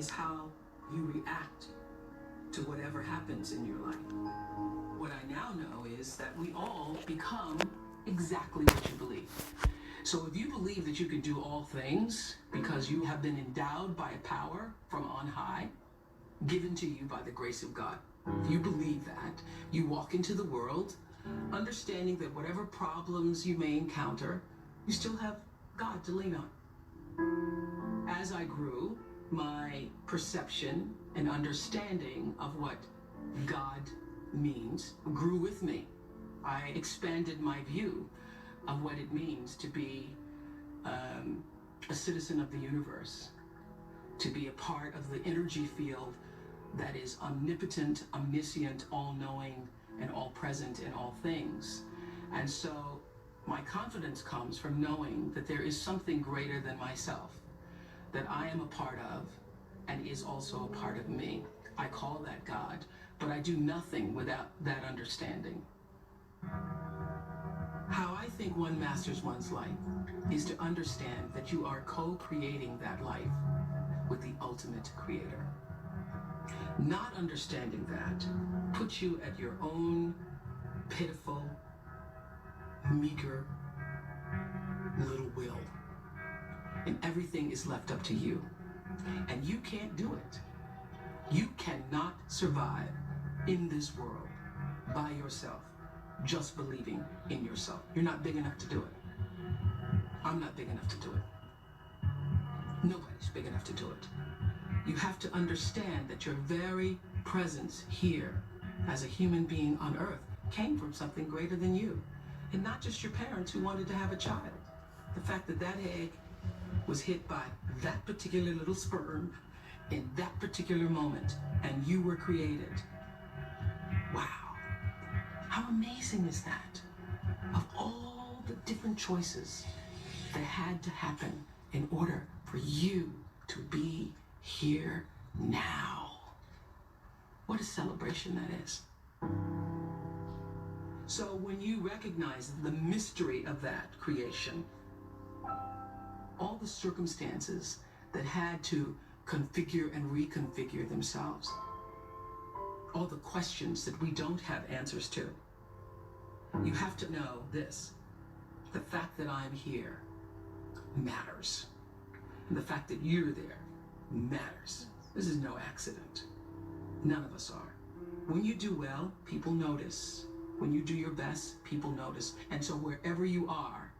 is how you react to whatever happens in your life. What I now know is that we all become exactly what you believe. So if you believe that you can do all things because you have been endowed by a power from on high, given to you by the grace of God, if you believe that, you walk into the world understanding that whatever problems you may encounter, you still have God to lean on. As I grew, my perception and understanding of what God means grew with me. I expanded my view of what it means to be a citizen of the universe, to be a part of the energy field that is omnipotent, omniscient, all-knowing, and all-present in all things. And so my confidence comes from knowing that there is something greater than myself, that I am a part of and is also a part of me. I call that God, but I do nothing without that understanding. How I think one masters one's life is to understand that you are co-creating that life with the ultimate creator. Not understanding that puts you at your own pitiful, meager little will. And everything is left up to you. And you can't do it. You cannot survive in this world by yourself, just believing in yourself. You're not big enough to do it. I'm not big enough to do it. Nobody's big enough to do it. You have to understand that your very presence here as a human being on earth came from something greater than you. And not just your parents who wanted to have a child. The fact that that egg was hit by that particular little sperm in that particular moment, and you were created. Wow. How amazing is that? Of all the different choices that had to happen in order for you to be here now. What a celebration that is. So when you recognize the mystery of that creation, all the circumstances that had to configure and reconfigure themselves, all the questions that we don't have answers to, you have to know this: the fact that I'm here matters. And the fact that you're there matters. This is no accident. None of us are. When you do well, people notice. When you do your best, people notice. And so wherever you are,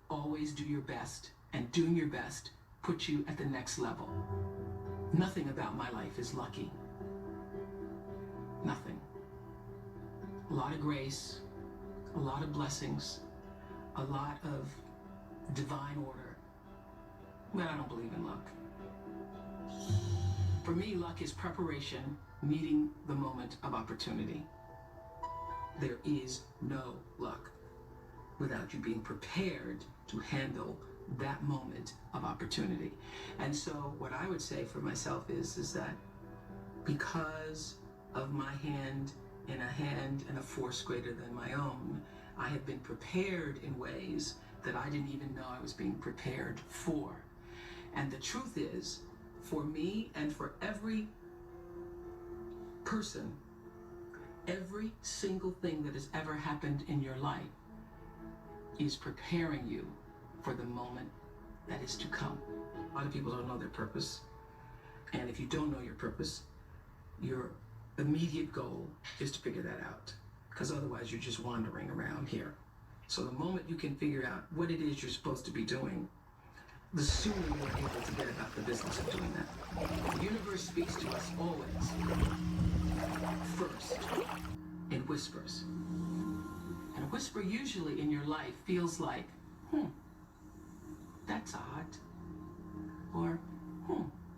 always do your best, and doing your best puts you at the next level. Nothing about my life is lucky. Nothing. A lot of grace, a lot of blessings, a lot of divine order. But I don't believe in luck. For me, luck is preparation meeting the moment of opportunity. There is no luck without you being prepared to handle that moment of opportunity. And so what I would say for myself is that because of my hand in a force greater than my own, I have been prepared in ways that I didn't even know I was being prepared for. And the truth is, for me and for every person, every single thing that has ever happened in your life is preparing you for the moment that is to come. A lot of people don't know their purpose. And if you don't know your purpose, your immediate goal is to figure that out, because otherwise you're just wandering around here. So the moment you can figure out what it is you're supposed to be doing, the sooner you're able to get about the business of doing that. The universe speaks to us always, first, in whispers. And a whisper usually in your life feels like, that's odd. Or,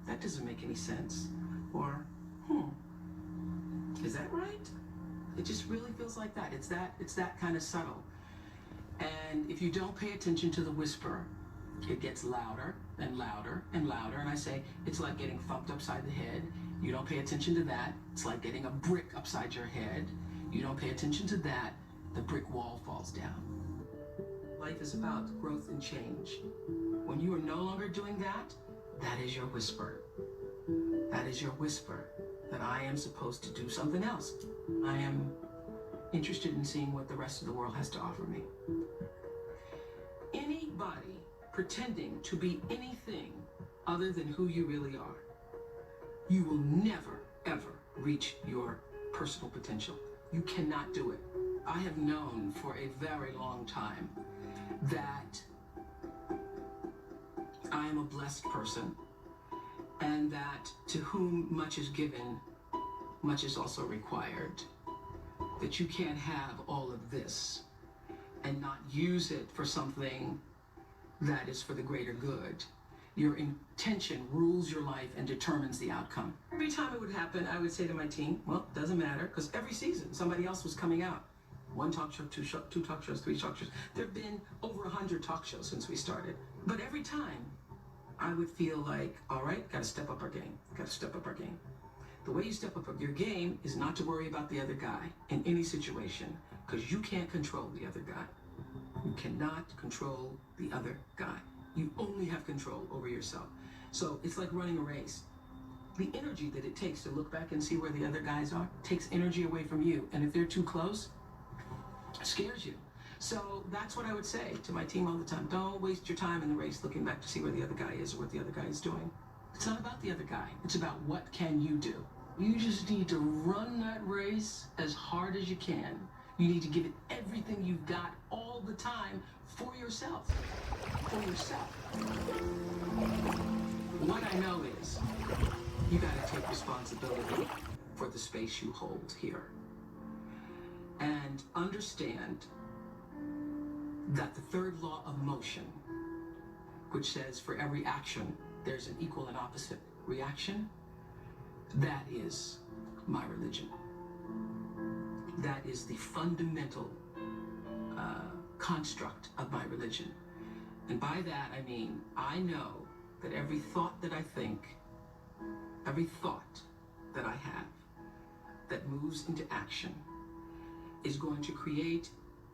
that doesn't make any sense. Or, is that right? It just really feels like that. It's that kind of subtle. And if you don't pay attention to the whisper, it gets louder and louder and louder. And I say, it's like getting thumped upside the head. You don't pay attention to that. It's like getting a brick upside your head. You don't pay attention to that, the brick wall falls down. Life is about growth and change. When you are no longer doing that, that is your whisper. That is your whisper that I am supposed to do something else. I am interested in seeing what the rest of the world has to offer me. Anybody pretending to be anything other than who you really are, you will never, ever reach your personal potential. You cannot do it. I have known for a very long time that I am a blessed person, and that to whom much is given, much is also required. That you can't have all of this and not use it for something that is for the greater good. Your intention rules your life and determines the outcome. Every time it would happen, I would say to my team, well, it doesn't matter, because every season somebody else was coming out. One talk show, two talk shows, three talk shows. There have been over 100 talk shows since we started. But every time I would feel like, all right, got to step up our game. Got to step up our game. The way you step up your game is not to worry about the other guy in any situation, because you can't control the other guy. You cannot control the other guy. You only have control over yourself. So it's like running a race. The energy that it takes to look back and see where the other guys are takes energy away from you. And if they're too close, it scares you. So that's what I would say to my team all the time. Don't waste your time in the race looking back to see where the other guy is or what the other guy is doing. It's not about the other guy. It's about what can you do. You just need to run that race as hard as you can. You need to give it everything you've got all the time for yourself. For yourself. What I know is you got to take responsibility for the space you hold here. And understand that the third law of motion, which says for every action, there's an equal and opposite reaction, that is my religion. That is the fundamental construct of my religion. And by that, I mean, I know that every thought that I think, every thought that I have that moves into action is going to create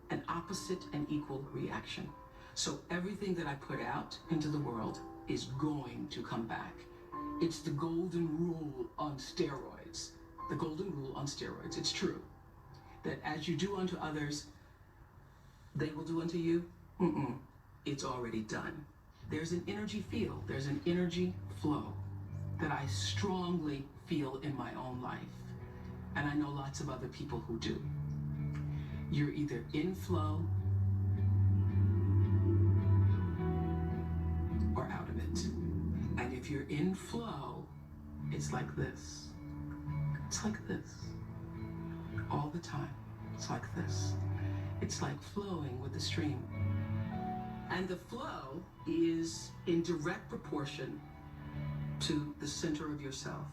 an opposite and equal reaction. So everything that I put out into the world is going to come back. It's the golden rule on steroids. The golden rule on steroids. It's true that as you do unto others, they will do unto you. It's already done. There's an energy field. There's an energy flow that I strongly feel in my own life. And I know lots of other people who do. You're either in flow or out of it. And if you're in flow, it's like this. It's like this. All the time. It's like this. It's like flowing with the stream. And the flow is in direct proportion to the center of yourself,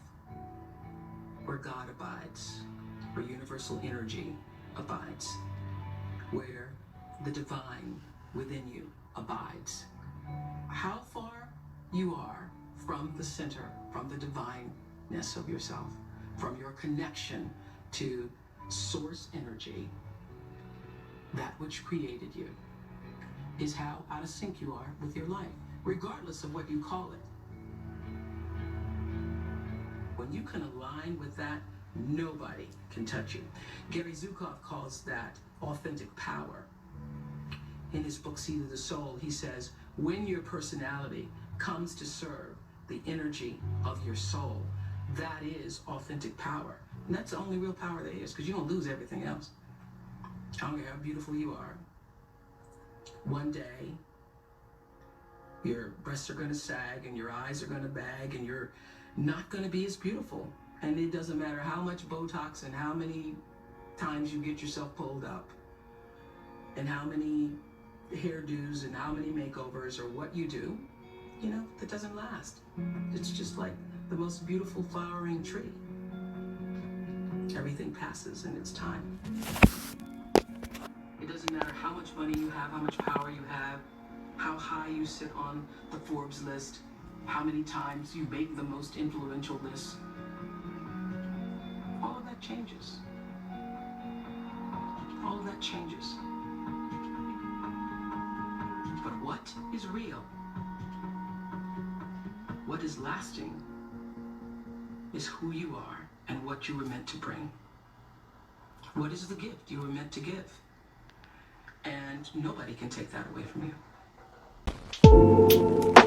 where God abides, where universal energy abides, where the divine within you abides. How far you are from the center, from the divineness of yourself, from your connection to source energy, that which created you, is how out of sync you are with your life, regardless of what you call it. When you can align with that, nobody can touch you. Gary Zukav calls that authentic power. In his book, Seed of the Soul, he says, when your personality comes to serve the energy of your soul, that is authentic power. And that's the only real power there is, because you don't lose everything else. I don't care how beautiful you are. One day, your breasts are going to sag and your eyes are going to bag and you're not going to be as beautiful. And it doesn't matter how much Botox and how many times you get yourself pulled up and how many hairdos and how many makeovers or what you do, you know, that doesn't last. It's just like the most beautiful flowering tree. Everything passes in its time. It doesn't matter how much money you have, how much power you have, how high you sit on the Forbes list, how many times you make the most influential list. All of that changes. All of that changes. But what is real? What is lasting is who you are and what you were meant to bring. What is the gift you were meant to give? And nobody can take that away from you.